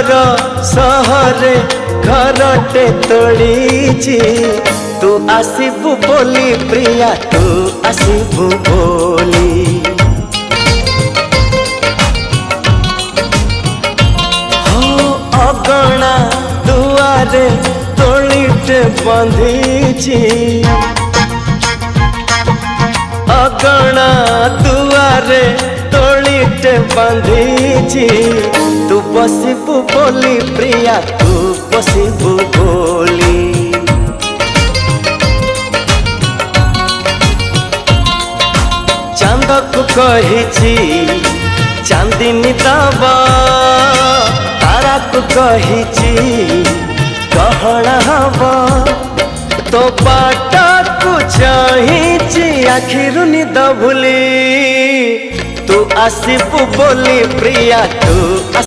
दूर सहरे घरटे तोड़ीची तू आसीबु बोली प्रिया तू आसीबु बोली हो अगणा दुआरे तोड़ीटे बंधीची अगणा दुआरे तोड़ीटे बंधीची तू बसिबु बोली प्रिया तू बसिबु बोली चांद को कहिची चांदिनी दबा तारा को कहिची गहना हवा तो बाटा को चाहिची आखिरु निद भूली तू आसीबु बोली प्रिया तू